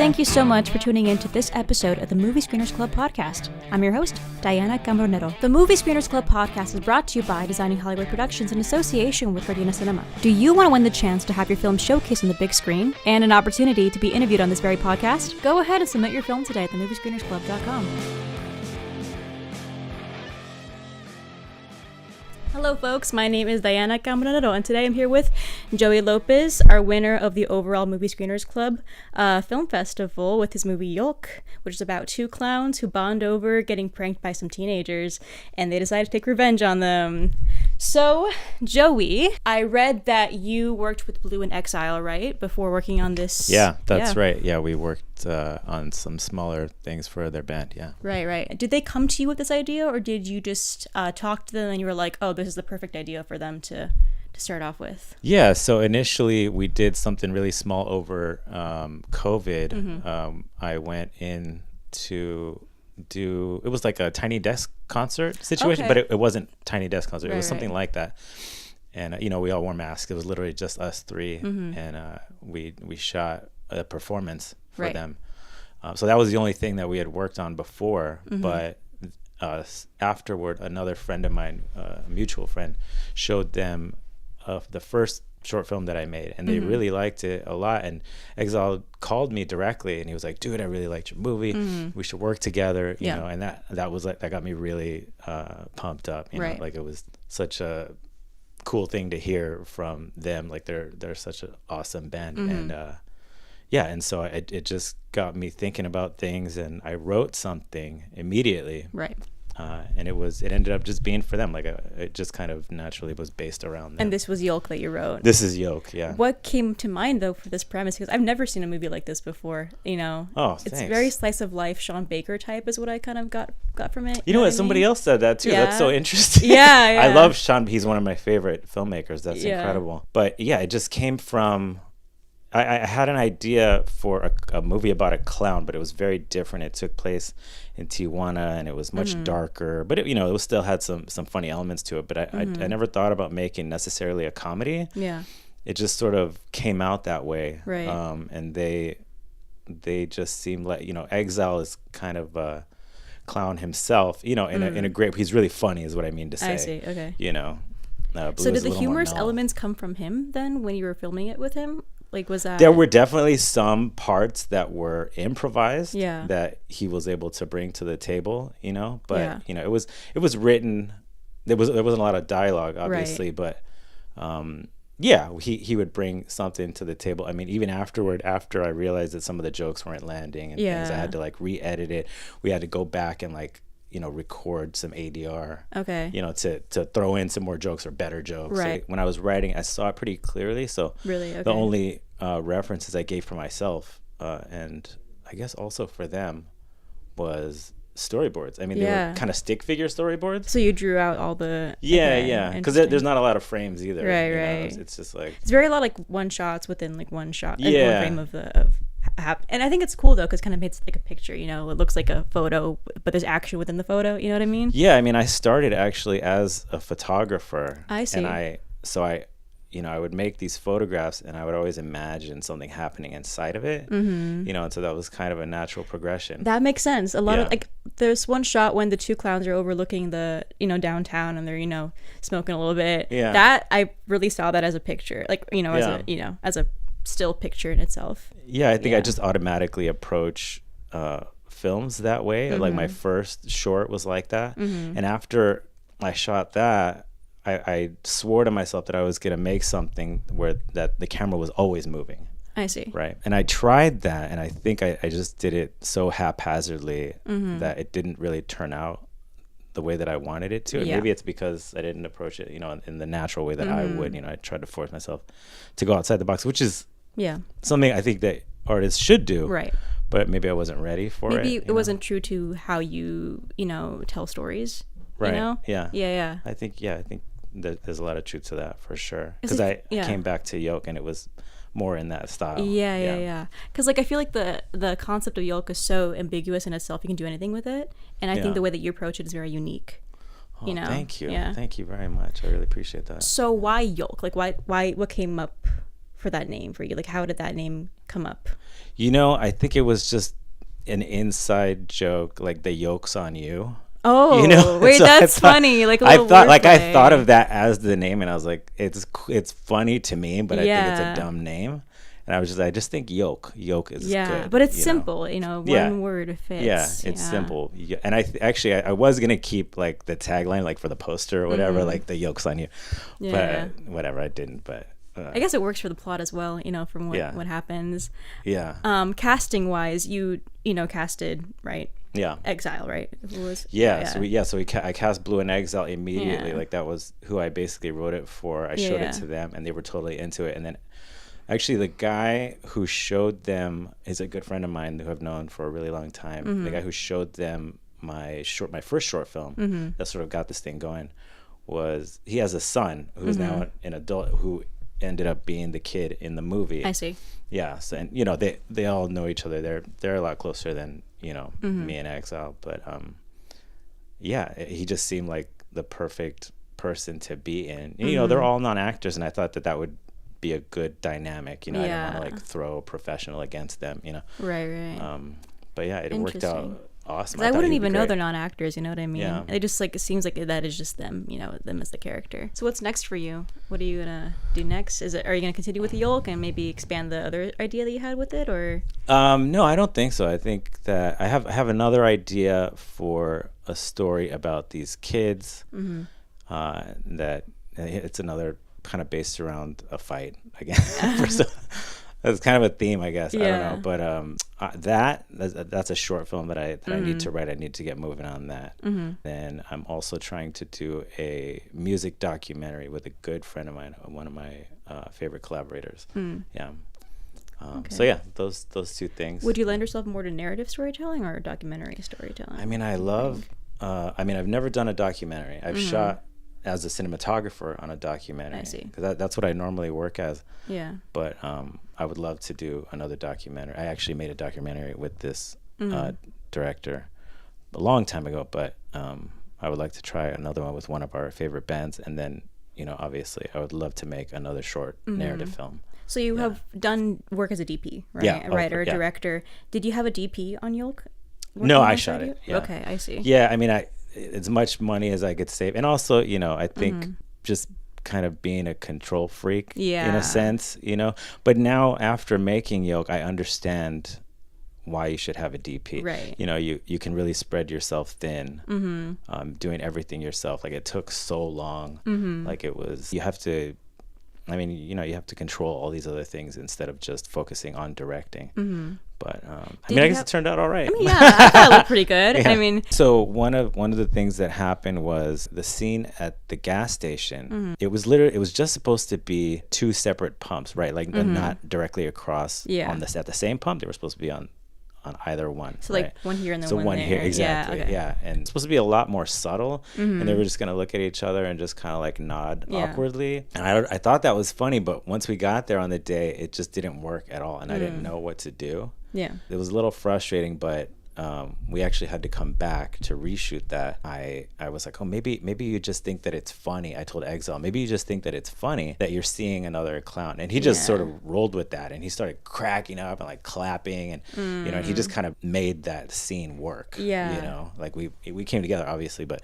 Thank you so much for tuning in to this episode of the Movie Screeners Club podcast. I'm your host, Diana Cambronero. The Movie Screeners Club podcast is brought to you by Designing Hollywood Productions in association with Gardena Cinema. Do you want to win the chance to have your film showcased on the big screen and an opportunity to be interviewed on this very podcast? Go ahead and submit your film today at themoviescreenersclub.com. Hello folks, my name is Diana Cambronero and today I'm here with Joey Lopez, our winner of the overall Movie Screeners Club film festival with his movie Yolk, which is about two clowns who bond over getting pranked by some teenagers and they decide to take revenge on them. So, Joey, I read that you worked with Blue and Exile, right? Before working on this. Yeah, that's right. Yeah, we worked on some smaller things for their band, yeah. Right. Did they come to you with this idea or did you just talk to them and you were like, oh, this is the perfect idea for them to start off with? Yeah, so initially we did something really small over COVID. Mm-hmm. I went in to do, it was like a Tiny Desk concert situation, but it wasn't Tiny Desk concert. It was something like that. And, we all wore masks. It was literally just us three. Mm-hmm. And we shot a performance for them. So that was the only thing that we had worked on before. Mm-hmm. But afterward, another friend of mine, a mutual friend, showed them the first short film that I made, and they really liked it a lot. And Exile called me directly, and he was like, "Dude, I really liked your movie. We should work together." You know, and that was like, that got me really pumped up. You know, like it was such a cool thing to hear from them. Like they're such an awesome band, and and so it just got me thinking about things, and I wrote something immediately. Right. And it ended up just being for them. Like it just kind of naturally was based around them. And this was Yolk that you wrote. This is Yolk, yeah. What came to mind though for this premise? Because I've never seen a movie like this before. Oh, thanks. It's very slice of life, Sean Baker type is what I kind of got from it. You know what? Somebody else said that too. Yeah. That's so interesting. Yeah. I love Sean. He's one of my favorite filmmakers. That's incredible. But yeah, it just came from. I had an idea for a movie about a clown, but it was very different. It took place in Tijuana, and it was much darker. But it still had some funny elements to it. But I never thought about making necessarily a comedy. Yeah, it just sort of came out that way. Right. And they just seemed like Exile is kind of a clown himself. In a great. He's really funny, is what I mean to say. I see. Okay. Blue so did the humorous elements come from him then when you were filming it with him? Like, was that... There were definitely some parts that were improvised that he was able to bring to the table, but it was written. There wasn't a lot of dialogue, obviously, but he would bring something to the table. I mean, even after I realized that some of the jokes weren't landing and things, I had to like re-edit it. We had to go back and record some ADR, to throw in some more jokes or better jokes. Right. So when I was writing, I saw it pretty clearly. So the only references I gave for myself, and I guess also for them, was storyboards. I mean, they were kind of stick figure storyboards. So you drew out all the... because there's not a lot of frames either. Right. It's just like... It's very a lot like one shots within like one shot. One frame of and I think it's cool though because kind of makes like a picture, it looks like a photo but there's action within the photo, you know what I mean? I mean, I started actually as a photographer. I see. And I would make these photographs and I would always imagine something happening inside of it, and so that was kind of a natural progression. That makes sense. A lot of like there's one shot when the two clowns are overlooking the downtown and they're smoking a little bit. That I really saw that as a picture, like as a still picture in itself. I think I just automatically approach films that way. Like my first short was like that, and after I shot that, I swore to myself that I was gonna make something where that the camera was always moving. I see. Right. And I tried that, and I think I just did it so haphazardly that it didn't really turn out the way that I wanted it to. And maybe it's because I didn't approach it, in the natural way that I would. I tried to force myself to go outside the box, which is something I think that artists should do. Right. But maybe I wasn't ready for it. Maybe it wasn't true to how you, tell stories. Right. Yeah. I think there's a lot of truth to that for sure. Because I came back to Yolk and it was more in that style. Yeah. Because I feel like the concept of Yolk is so ambiguous in itself. You can do anything with it, and I think the way that you approach it is very unique. Thank you. Thank you very much. I really appreciate that. So why Yolk? Why what came up for that name for you? Like, how did that name come up? You know, I think it was just an inside joke, like the yolk's on you. Oh, you know? wait, So that's funny. Like a little I thought of that as the name, and I was like, it's funny to me, but I think it's a dumb name. And I just think Yolk is good. But it's you simple, know? One word fits. Yeah, it's simple. And I was gonna keep like the tagline, like for the poster or whatever, like the yolk's on you. But whatever, I didn't. But I guess it works for the plot as well, from what happens. Yeah. Casting wise, you casted, right? Yeah. Exile, right? So I cast Blue and Exile immediately. Like that was who I basically wrote it for. I showed it to them, and they were totally into it. And then, actually, the guy who showed them is a good friend of mine who I've known for a really long time. The guy who showed them my first short film that sort of got this thing going he has a son who's now an adult who ended up being the kid in the movie. I see. Yeah. So, and they all know each other. They're a lot closer than me and Exile, but he just seemed like the perfect person to be in. And, they're all non-actors, and I thought that would be a good dynamic. I didn't want to like throw a professional against them. Right. But yeah, it worked out awesome. I wouldn't even know they're non-actors. You know what I mean? Yeah. It just like it seems like that is just them. Them as the character. So what's next for you? What are you gonna do next? Are you gonna continue with the Yolk and maybe expand the other idea that you had with it, or? No, I don't think so. I think that I have another idea for a story about these kids. That it's another kind of based around a fight again. That's kind of a theme, I guess. I don't know, but that's a short film that I need to write. I need to get moving on that. Then I'm also trying to do a music documentary with a good friend of mine, one of my favorite collaborators. Yeah. So yeah, those two things. Would you lend yourself more to narrative storytelling or documentary storytelling? I mean, I've never done a documentary. I've shot as a cinematographer on a documentary. I see. Because that's what I normally work as. Yeah. But I would love to do another documentary. I actually made a documentary with this director a long time ago, but I would like to try another one with one of our favorite bands. And then, obviously, I would love to make another short narrative film. So you have done work as a DP, right? Yeah. A writer, director. Did you have a DP on Yolk? No, I shot it. Yeah. Okay, I see. Yeah, I mean, as much money as I could save. And also, I think just kind of being a control freak in a sense, But now after making Yolk, I understand why you should have a DP. Right. You can really spread yourself thin, doing everything yourself. Like it took so long. Like you have to, you have to control all these other things instead of just focusing on directing. But I guess it turned out all right. I thought it looked pretty good. Yeah. So one of the things that happened was the scene at the gas station. It was just supposed to be two separate pumps, right? Like not directly across on at the same pump. They were supposed to be on either one. So right? like one here and then so one here, there. exactly. Yeah. And it's supposed to be a lot more subtle. And they were just gonna look at each other and just kind of like nod awkwardly. And I thought that was funny, but once we got there on the day, it just didn't work at all, and I didn't know what to do. Yeah. It was a little frustrating, but we actually had to come back to reshoot that. I was like, oh, maybe you just think that it's funny. I told Exile, maybe you just think that it's funny that you're seeing another clown. And he just sort of rolled with that, and he started cracking up and like clapping, and and he just kind of made that scene work. Yeah. Like we came together obviously, but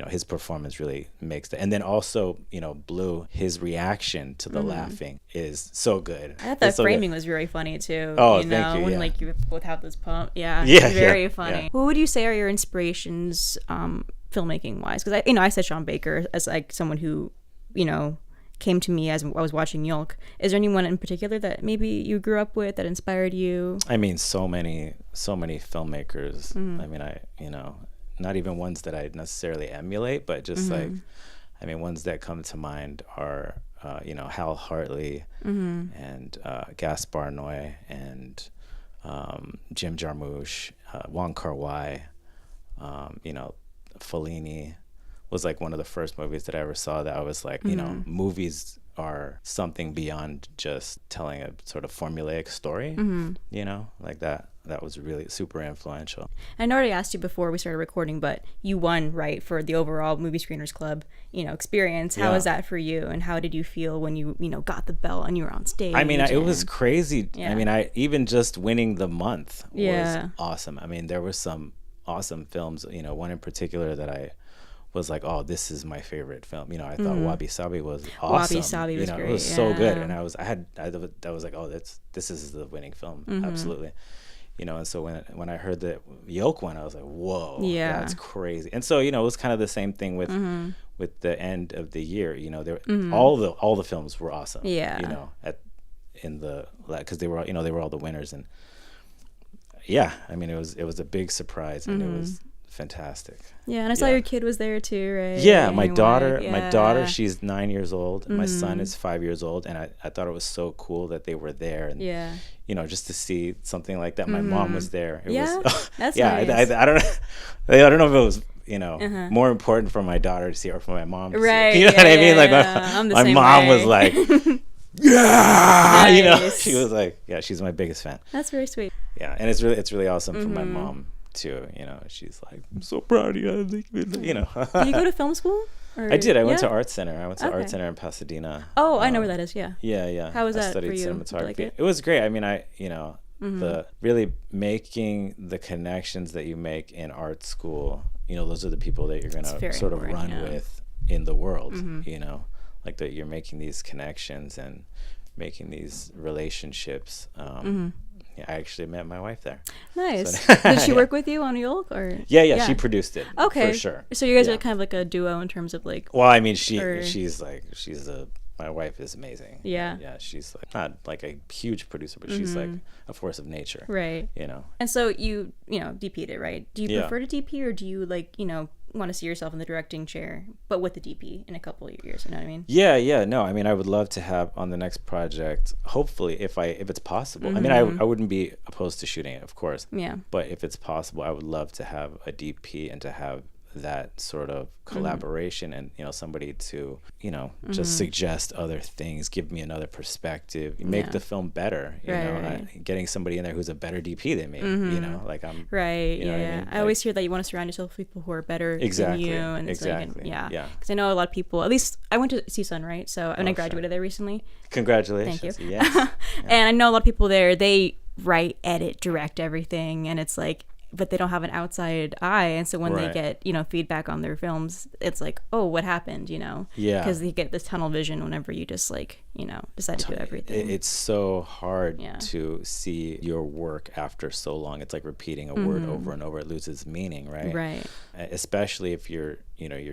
his performance really makes that. And then also, Blue, his reaction to the laughing is so good. I thought the framing was very funny too. Oh, thank you. When like you both have this pump. Yeah. Very funny. Yeah. Who would you say are your inspirations, filmmaking wise? Because I said Sean Baker as like someone who, came to me as I was watching Yolk. Is there anyone in particular that maybe you grew up with that inspired you? I mean, so many filmmakers. I mean, not even ones that I necessarily emulate, but just like, ones that come to mind are, Hal Hartley and Gaspar Noé and Jim Jarmusch, Wong Kar-wai, Fellini was like one of the first movies that I ever saw that I was like, movies are something beyond just telling a sort of formulaic story, you know, like that was really super influential. I already asked you before we started recording, but you won, right, for the overall Movie Screeners Club, you know, experience. How was that for you, and how did you feel when you know, got the belt and you were on stage? I mean, it was crazy. I mean, even just winning the month was awesome. I mean, there were some awesome films, you know, one in particular that I was like, oh, this is my favorite film. You know, I thought Wabi Sabi was awesome. Wabi Sabi was great. It was so good, and I was like, oh, this is the winning film, absolutely. You know, and so when I heard that Yolk won, I was like, whoa, that's crazy. And so, you know, it was kind of the same thing with the end of the year. You know, there all the films were awesome. Yeah, you know, because they were, you know, they were all the winners, and I mean, it was a big surprise, and it was fantastic. Yeah, and I saw your kid was there too, right? Yeah, my daughter, she's 9 years old. My son is 5 years old, and I thought it was so cool that they were there, and you know, just to see something like that. My mom was there. It was, that's nice. I don't know if it was, you know, more important for my daughter to see or for my mom to right, see. You know what I mean? Like my mom was like, you know, she was like, she's my biggest fan. That's very sweet. Yeah, and it's really awesome for my mom too. You know, she's like, I'm so proud of you. You know. Did you go to film school? Or? I did. I went to Art Center. I went to Art Center in Pasadena. Oh, I know where that is. Yeah. Yeah. How was that for you? I studied cinematography. Like it was great. I mean, the really making the connections that you make in art school. You know, those are the people that you're gonna sort of run with in the world. You know, like that you're making these connections and making these relationships. I actually met my wife there. Nice. So, did she work with you on Yolk, or? Yeah, she produced it. Okay, for sure. So you guys are kind of like a duo in terms of like. Well, I mean, my wife is amazing. Yeah. Yeah, she's like not like a huge producer, but she's like a force of nature. Right. You know. And so you DP'd it, right? Do you prefer to DP, or do you want to see yourself in the directing chair, but with the DP in a couple of years? You know what I mean? Yeah. No, I mean, I would love to have on the next project, hopefully, if it's possible. I mean, I wouldn't be opposed to shooting it, of course. Yeah. But if it's possible, I would love to have a DP and to have that sort of collaboration and, you know, somebody to, you know, just suggest other things, give me another perspective, make the film better, you know, getting somebody in there who's a better DP than me, you know, like I'm right. You know what I mean? I always hear that you want to surround yourself with people who are better than you, and it's exactly. Like, because I know a lot of people, at least I went to CSUN, right? So I graduated there recently. Congratulations. Thank you. Yes. And I know a lot of people there, they write, edit, direct everything, and it's like, but they don't have an outside eye, and so when they get, you know, feedback on their films, it's like, oh, what happened, you know? Because you get this tunnel vision whenever you just, like, you know, decide to do everything. It's so hard to see your work after so long. It's like repeating a word over and over. It loses meaning, right? Especially if you're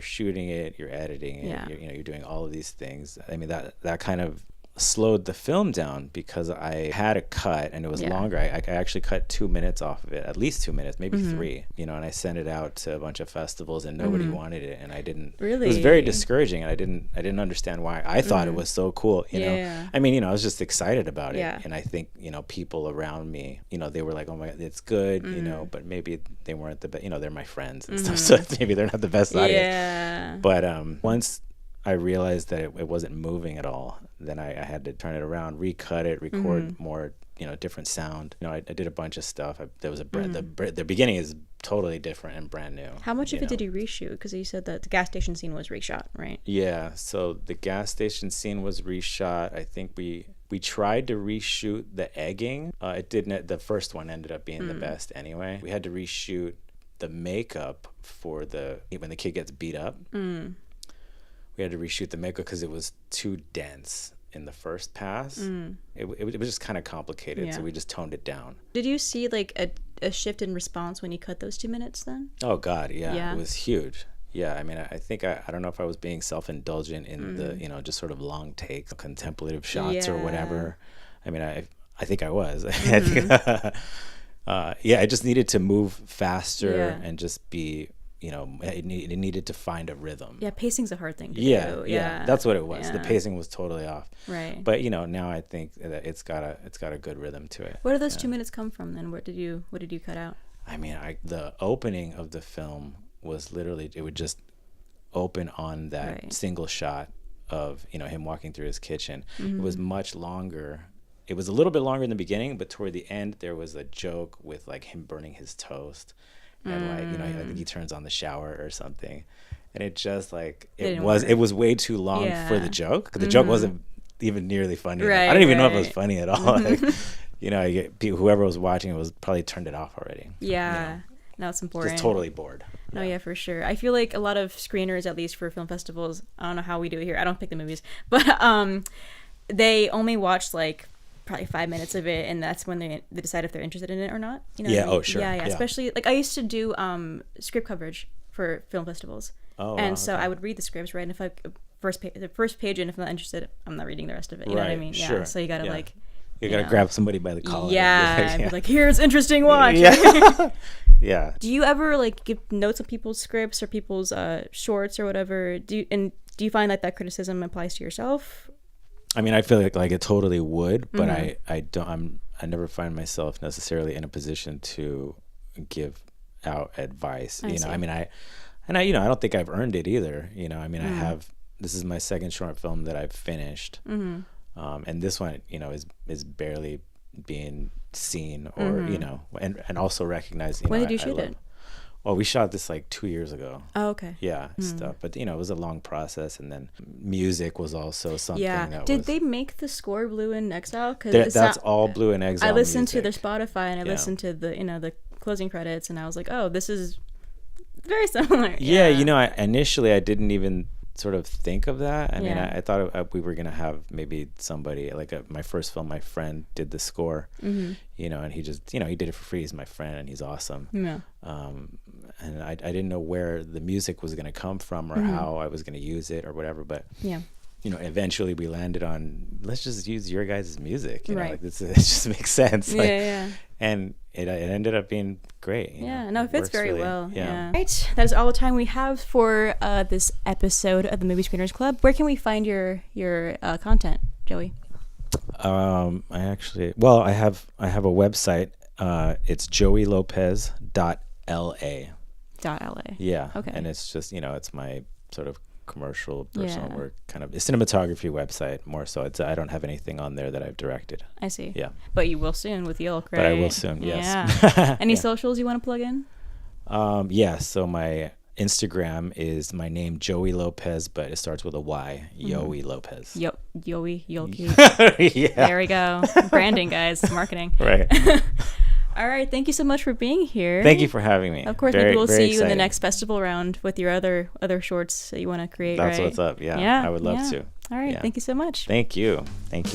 shooting it, you're editing it, you're doing all of these things. I mean, that kind of slowed the film down because I had a cut and it was longer. I actually cut 2 minutes off of it, at least 2 minutes, maybe 3, you know, and I sent it out to a bunch of festivals and nobody wanted it, and I didn't really. It was very discouraging, and I didn't understand why. I thought it was so cool, you know. I mean, you know, I was just excited about it, and I think, you know, people around me, you know, they were like, oh my God, it's good, you know, but maybe they weren't the best, you know, they're my friends and stuff, so maybe they're not the best audience. But once I realized that it wasn't moving at all, then I had to turn it around, recut it, record more, you know, different sound. You know, I did a bunch of stuff. There was the beginning is totally different and brand new. How much of it did you reshoot? Because you said that the gas station scene was reshot, right? Yeah, so the gas station scene was reshot. I think we tried to reshoot the egging. It didn't. The first one ended up being the best anyway. We had to reshoot the makeup for when the kid gets beat up. We had to reshoot the makeup because it was too dense in the first pass. It was just kind of complicated, so we just toned it down. Did you see like a shift in response when you cut those 2 minutes then? Oh God, yeah. It was huge. Yeah, I mean, I think I don't know if I was being self-indulgent in the, you know, just sort of long takes, contemplative shots or whatever. I mean, I think I was. I think, I just needed to move faster and just be, you know, it needed to find a rhythm. Yeah, pacing's a hard thing to do. Yeah, that's what it was. The pacing was totally off. Right. But, you know, now I think that it's got a good rhythm to it. Where did those 2 minutes come from then? What did you cut out? I mean, the opening of the film was literally, it would just open on that single shot of, you know, him walking through his kitchen. It was much longer. It was a little bit longer in the beginning, but toward the end there was a joke with like him burning his toast, and like, you know, I think he turns on the shower or something, and it just like it was way too long for the joke. 'Cause the joke wasn't even nearly funny. Right, I don't even know if it was funny at all. Like, you know, whoever was watching it was probably turned it off already. Yeah. You know? No, it's important. Just totally bored. No, yeah, for sure. I feel like a lot of screeners, at least for film festivals, I don't know how we do it here. I don't pick the movies, but they only watch like probably 5 minutes of it, and that's when they decide if they're interested in it or not. You know Yeah. what I mean? Oh, sure. Yeah. Especially like I used to do script coverage for film festivals, and so I would read the scripts, right? And if the first page, and if I'm not interested, I'm not reading the rest of it. You know what I mean? Sure. Yeah. So you gotta like. You gotta grab somebody by the collar. Yeah, and be like, here's interesting watch. Yeah. Yeah. Do you ever like give notes on people's scripts or people's shorts or whatever? Do you find that criticism applies to yourself? I mean, I feel like it totally would, but I never find myself necessarily in a position to give out advice. I mean, I you know, I don't think I've earned it either. You know, I mean, this is my second short film that I've finished. And this one, you know, is barely being seen or, you know, and also recognized. You when know, did you shoot it? Well, we shot this like 2 years ago. Oh, okay. Yeah, stuff. But, you know, it was a long process. And then music was also something that Did they make the score Blue and Exile? That's all Blue and Exile. I listened to music. their Spotify, and I listened to the, you know, the closing credits, and I was like, oh, this is very similar. Yeah, you know, initially I didn't even sort of think of that. I mean, I thought we were gonna have maybe somebody like my first film. My friend did the score, you know, and he just, you know, he did it for free. He's my friend, and he's awesome. Yeah. And I didn't know where the music was gonna come from or how I was gonna use it or whatever. But you know, eventually we landed on let's just use your guys' music. You know, like it just makes sense. Like, and it ended up being great. Yeah, no, it fits very well. Yeah. Right, that is all the time we have for this episode of the Movie Screeners Club. Where can we find your content, Joey? I have a website. It's joeylopez.la. .la. Yeah. Okay. And it's just, you know, it's my sort of commercial personal work, kind of a cinematography website more so. I don't have anything on there that I've directed. I see. Yeah. But you will soon with Yolk, right? But I will soon, yes. Yeah. Any socials you want to plug in? Yeah, so my Instagram is my name, Joey Lopez, but it starts with a Y, Joey Lopez. Yep, Joey, Yolky. Yeah. There we go. Branding, guys, marketing. Right. All right, thank you so much for being here. Thank you for having me. Of course, maybe we'll see you in the next festival round with your other shorts that you want to create. That's right? what's up. Yeah, I would love to. All right, thank you so much. Thank you. Thank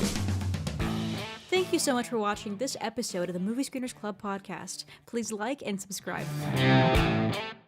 you so much for watching this episode of the Movie Screeners Club podcast. Please like and subscribe.